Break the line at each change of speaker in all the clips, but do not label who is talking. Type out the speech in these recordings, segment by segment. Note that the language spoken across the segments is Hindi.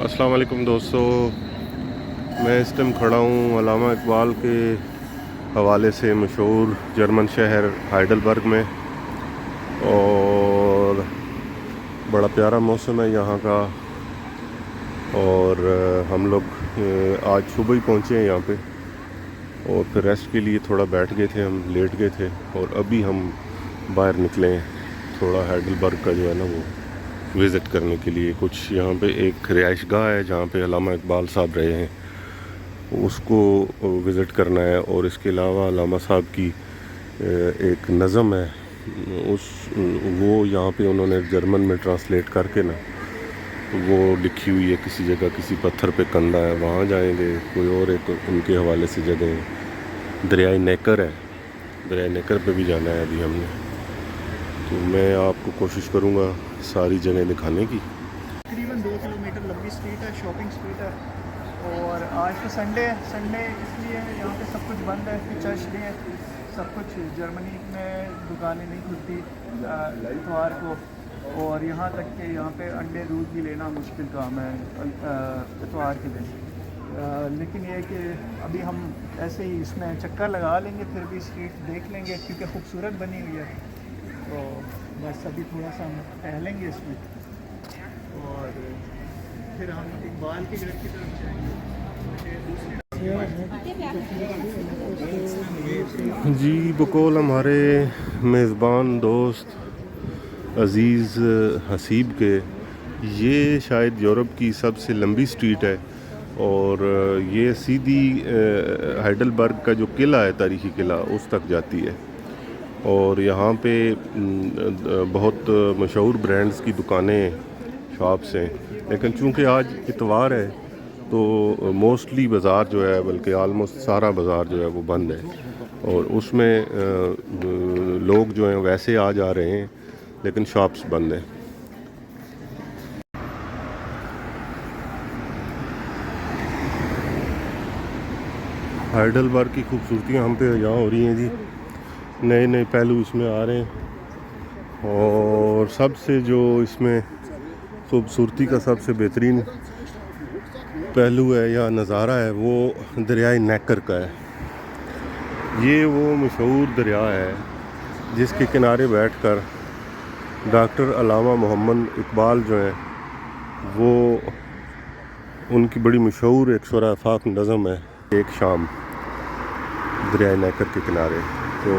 अस्सलाम वालेकुम दोस्तों। मैं इस टाइम खड़ा हूँ अल्लामा इकबाल के हवाले से मशहूर जर्मन शहर हाइडलबर्ग में, और बड़ा प्यारा मौसम है यहाँ का। और हम लोग आज सुबह ही पहुँचे हैं यहाँ पे, और फिर रेस्ट के लिए थोड़ा बैठ गए थे, हम लेट गए थे, और अभी हम बाहर निकले हैं थोड़ा हाइडलबर्ग का जो है ना वो विज़िट करने के लिए। कुछ यहाँ पे एक रिहाइश गाह है जहाँ पे अल्लामा इकबाल साहब रहे हैं, उसको विज़िट करना है। और इसके अलावा अल्लामा साहब की एक नज़म है, उस वो यहाँ पे उन्होंने जर्मन में ट्रांसलेट करके ना वो लिखी हुई है किसी जगह, किसी पत्थर पे कंधा है, वहाँ जाएंगे। कोई और एक उनके हवाले से जगह दरियाए नेकर है, दरियाए नेकर पे भी जाना है अभी हमने। तो मैं आपको कोशिश करूँगा सारी जगह दिखाने की।
तकरीबन 2 किलोमीटर लंबी स्ट्रीट है, शॉपिंग स्ट्रीट है। और आज तो संडे है, संडे इसलिए यहाँ पे सब कुछ बंद है, चर्च डे है, सब कुछ। जर्मनी में दुकानें नहीं खुलती इतवार को, और यहाँ तक कि यहाँ पे अंडे दूध भी लेना मुश्किल काम है इतवार के दिन। लेकिन ये कि अभी हम ऐसे ही इसमें चक्कर लगा लेंगे, फिर भी स्ट्रीट देख लेंगे क्योंकि खूबसूरत बनी हुई है। तो बस अभी थोड़ा सा हम टहलेंगे इसमें, और फिर हम इकबाल के घर की तरफ जाएंगे।
जी बकौल हमारे मेज़बान दोस्त अज़ीज़ हसीब के, ये शायद यूरोप की सबसे लंबी स्ट्रीट है, और ये सीधी हाइडलबर्ग का जो किला है, तारीख़ी किला, उस तक जाती है। और यहाँ पे बहुत मशहूर ब्रांड्स की दुकानें, शॉप्स हैं, लेकिन चूँकि आज इतवार है तो मोस्टली बाज़ार जो है, बल्कि आलमोस्ट सारा बाज़ार जो है वो बंद है, और उसमें लोग जो हैं वैसे आ जा रहे हैं, लेकिन शॉप्स बंद हैं। हाइडलबर्ग की खूबसूरतियाँ हम पे यहाँ हो रही हैं जी, नए नए पहलू इसमें आ रहे हैं। और सबसे जो इसमें खूबसूरती का सबसे बेहतरीन पहलू है या नज़ारा है, वो दरियाए नेकर का है। ये वो मशहूर दरिया है जिसके किनारे बैठकर डॉक्टर अल्लामा मोहम्मद इकबाल जो हैं, वो उनकी बड़ी मशहूर एक शुरा आफाक नज़म है, एक शाम दरियाए नेकर के किनारे। तो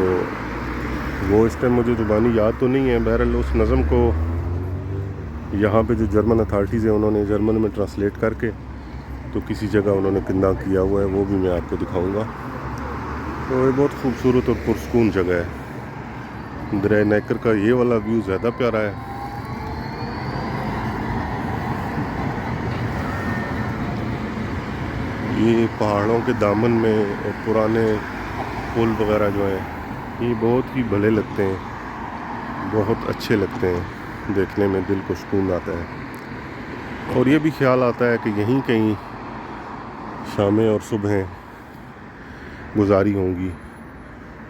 वो इस टाइम मुझे ज़ुबानी याद तो नहीं है, बहरहाल उस नज़म को यहाँ पे जो जर्मन अथॉरिटीज़ हैं उन्होंने जर्मन में ट्रांसलेट करके तो किसी जगह उन्होंने किंदा किया हुआ है, वो भी मैं आपको दिखाऊंगा। तो ये बहुत खूबसूरत और पुरसकून जगह है। दरिया नेकर का ये वाला व्यू ज़्यादा प्यारा है। ये पहाड़ों के दामन में, और पुराने पुल वगैरह जो हैं, ये बहुत ही भले लगते हैं, बहुत अच्छे लगते हैं देखने में, दिल को सुकून आता है। और ये भी ख्याल आता है कि यहीं कहीं शामें और सुबहें गुजारी होंगी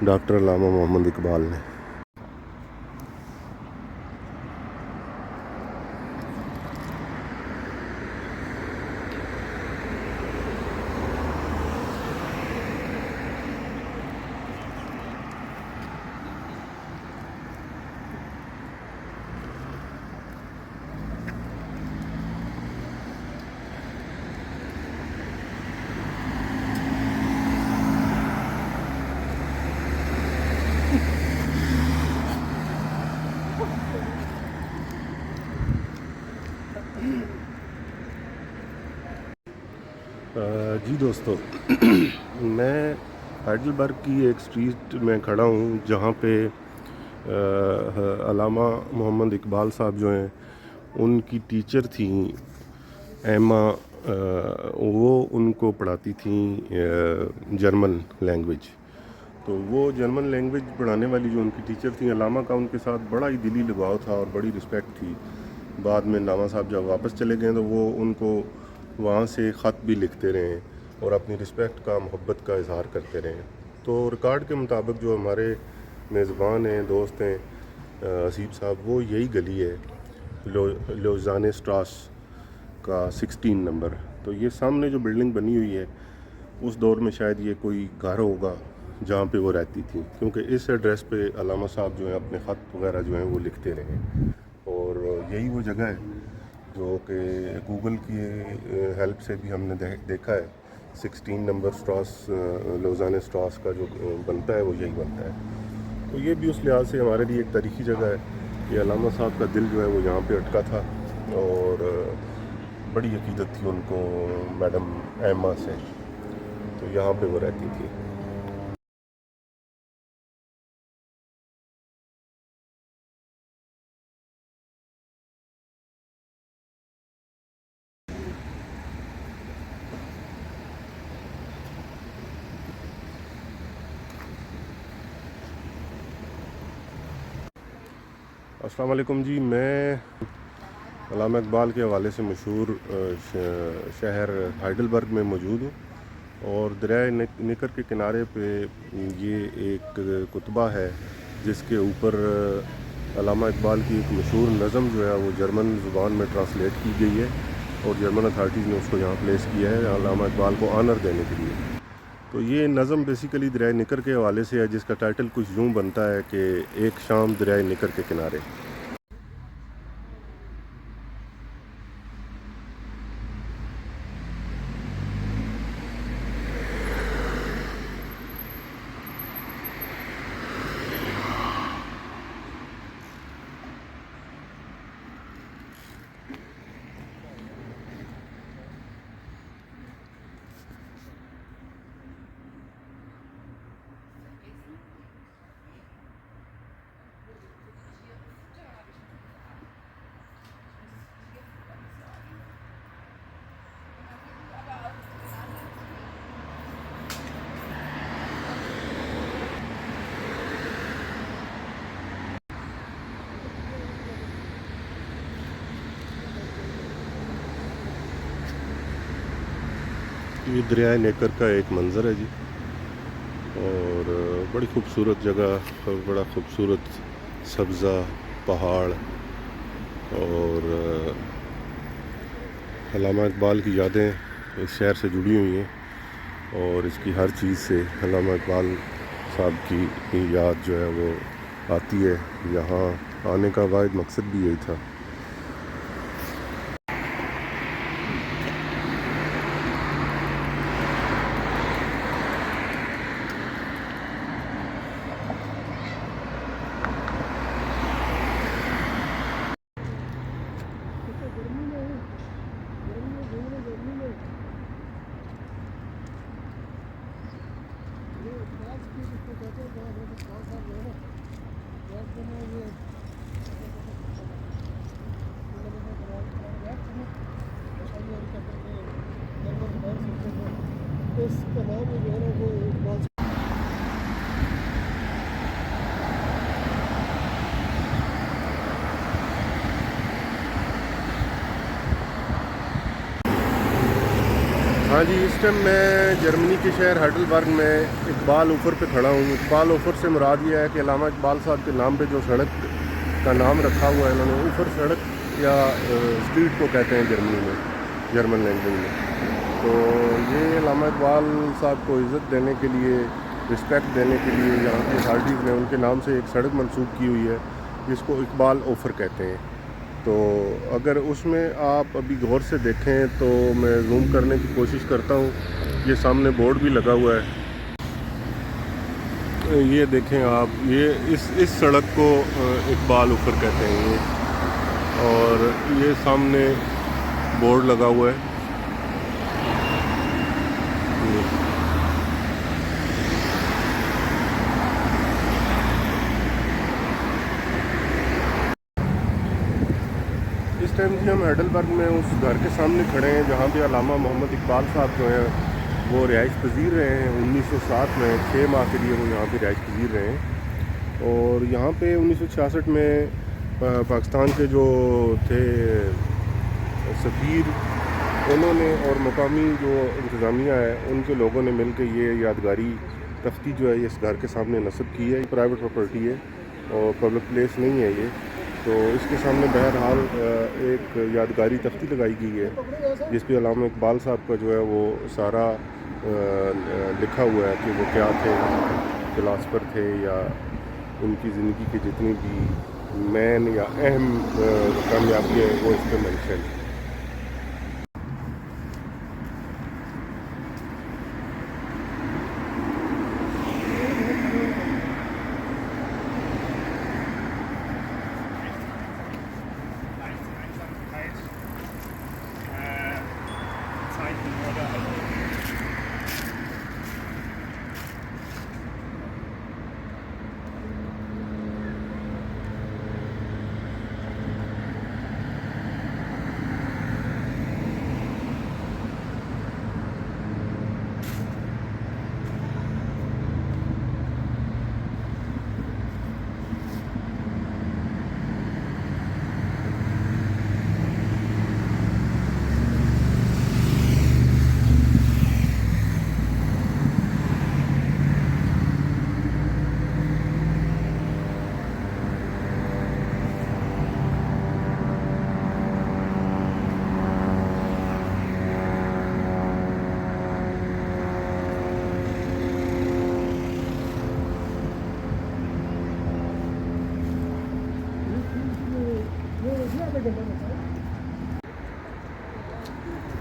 डॉक्टर अल्लामा मोहम्मद इकबाल ने। जी दोस्तों, मैं हाइडलबर्ग की एक स्ट्रीट में खड़ा हूँ जहाँ पे अल्लामा मोहम्मद इकबाल साहब जो हैं, उनकी टीचर थी एमा, वो उनको पढ़ाती थी जर्मन लैंग्वेज। तो वो जर्मन लैंग्वेज पढ़ाने वाली जो उनकी टीचर थी अल्लामा का, उनके साथ बड़ा ही दिली लगाव था और बड़ी रिस्पेक्ट थी। बाद में अल्लामा साहब जब वापस चले गए तो वो उनको वहाँ से ख़त भी लिखते रहे और अपनी रिस्पेक्ट का, मोहब्बत का इजहार करते रहे। तो रिकॉर्ड के मुताबिक जो हमारे मेज़बान हैं, दोस्त हैं हसीब साहब, वो यही गली है लोज़ाने स्ट्रास का 16 नंबर। तो ये सामने जो बिल्डिंग बनी हुई है उस दौर में शायद ये कोई घर होगा जहाँ पे वो रहती थी, क्योंकि इस एड्रेस पे अल्लामा साहब जो है अपने ख़त वगैरह जो हैं वो लिखते रहे। और यही वो जगह है जो कि गूगल की हेल्प से भी हमने देखा है। 16 नंबर स्ट्रॉस लोज़ाने स्ट्रॉस का जो बनता है वो यही बनता है। तो ये भी उस लिहाज से हमारे लिए एक तारीख़ी जगह है कि अल्लामा साहब का दिल जो है वो यहाँ पे अटका था और बड़ी अकीदत थी उनको मैडम एमा से, तो यहाँ पे वो रहती थी। अस्सलाम वालेकुम जी, मैं अल्लामा इकबाल के हवाले से मशहूर शहर हाइडलबर्ग में मौजूद हूँ और दरिया निकर के किनारे पे ये एक कुतबा है जिसके ऊपर अल्लामा इकबाल की एक मशहूर नज़म जो है वो जर्मन ज़ुबान में ट्रांसलेट की गई है और जर्मन अथॉरिटीज़ ने उसको यहाँ प्लेस किया है अल्लामा इकबाल को ऑनर देने के लिए। तो ये नज़म बेसिकली दरिया निकर के हवाले से है, जिसका टाइटल कुछ यूँ बनता है कि एक शाम दरिया निकर के किनारे। ये दरिया नेकर का एक मंज़र है जी और बड़ी खूबसूरत जगह और बड़ा खूबसूरत सब्ज़ा पहाड़ और अल्लामा इकबाल की यादें इस शहर से जुड़ी हुई हैं और इसकी हर चीज़ से अल्लामा इकबाल साहब की याद जो है वो आती है। यहाँ आने का वाहिद मकसद भी यही था। हाँ जी, इस टाइम मैं जर्मनी के शहर हाइडलबर्ग में इकबाल ऊपर पे खड़ा हूँ। इकबाल ऊपर से मुराद ये है कि अल्लामा इकबाल साहब के नाम पे जो सड़क का नाम रखा हुआ है इन्होंने, ऊपर सड़क या स्ट्रीट को कहते हैं जर्मनी में, जर्मन लैंग्वेज में। तो ये अल्लामा इकबाल साहब को इज़्ज़त देने के लिए, रिस्पेक्ट देने के लिए यहाँ की अथॉरिटीज़ ने उनके नाम से एक सड़क मंसूब की हुई है जिसको इकबाल ऑफ़र कहते हैं। तो अगर उसमें आप अभी गौर से देखें तो मैं जूम करने की कोशिश करता हूँ, ये सामने बोर्ड भी लगा हुआ है, ये देखें आप, ये इस सड़क को इकबाल ऊपर कहते हैं ये, और ये सामने बोर्ड लगा हुआ है। इस टाइम जी हम हाइडलबर्ग में उस घर के सामने खड़े हैं जहाँ पे अल्लामा मोहम्मद इकबाल साहब जो हैं वो रिहाइश पजीर रहे हैं। 1907 में 6 माह के लिए वो यहाँ पे रिहाइश पजीर रहे हैं और यहाँ पे 1966 में पाकिस्तान के जो थे सफ़ीर, उन्होंने और मकामी जो इंतज़ामिया है उनके लोगों ने मिल के ये यादगारी तख्ती जो है इस घर के सामने नस्ब की है। प्राइवेट प्रॉपर्टी है और पब्लिक प्लेस नहीं है ये। तो इसके सामने बहरहाल एक यादगारी तख्ती लगाई गई है जिस पे अल्लामा इकबाल साहब का जो है वो सारा लिखा हुआ है कि वो क्या थे, फिलासफ़र थे या उनकी ज़िंदगी के जितनी भी मेन या अहम कामयाबी है वो इस पर मेंशन है।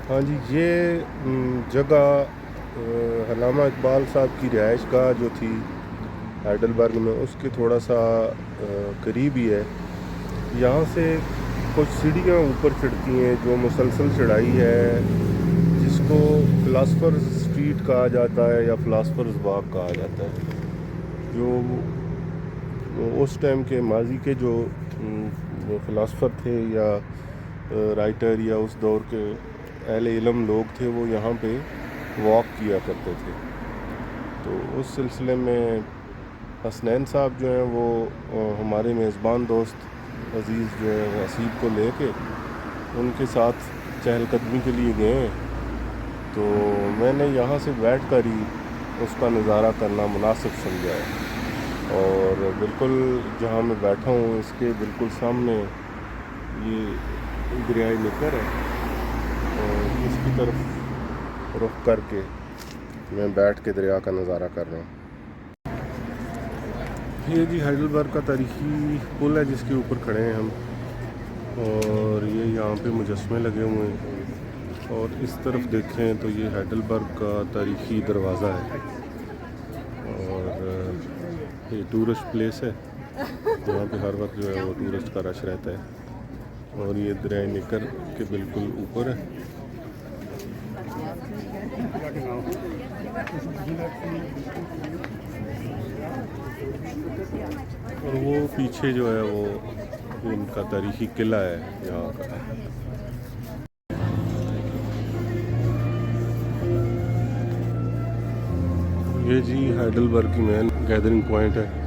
हाँ जी, ये जगह अल्लामा इकबाल साहब की रिहाइश गाह जो थी हाइडलबर्ग में, उसके थोड़ा सा करीब ही है। यहाँ से कुछ सीढ़ियाँ ऊपर चढ़ती हैं जो मुसलसल चढ़ाई है, जिसको फ़िलासफ़र्स स्ट्रीट कहा जाता है या फ़िलासफ़र्स बाग कहा जाता है। जो उस टाइम के माजी के जो फ़िलासफ़र थे या राइटर या उस दौर के अहले इल्म लोग थे, वो यहाँ पे वॉक किया करते थे। तो उस सिलसिले में हसनैन साहब जो हैं वो हमारे मेज़बान दोस्त अज़ीज़ जो है हसीब को लेके उनके साथ चहलकदमी के लिए गए। तो मैंने यहाँ से बैठ कर ही उसका नज़ारा करना मुनासिब समझा है। और बिल्कुल जहाँ मैं बैठा हूँ इसके बिल्कुल सामने ये दरियाए निकर है और इसकी तरफ रुख करके मैं बैठ के दरिया का नज़ारा कर रहा हूँ। ये जी हाइडलबर्ग का तारीख़ी पुल है जिसके ऊपर खड़े हैं हम, और ये यहाँ पे मुजस्मे लगे हुए हैं। और इस तरफ देखें तो ये हाइडलबर्ग का तारीख़ी दरवाज़ा है और ये टूरिस्ट प्लेस है, यहाँ पे हर वक्त जो है वो टूरिस्ट का रश रहता है। और ये दरिया निकर के बिल्कुल ऊपर है। और वो पीछे जो है वो इनका तारीख़ी किला है यहाँ का। ये जी हाइडलबर्ग की मेन गैदरिंग पॉइंट है।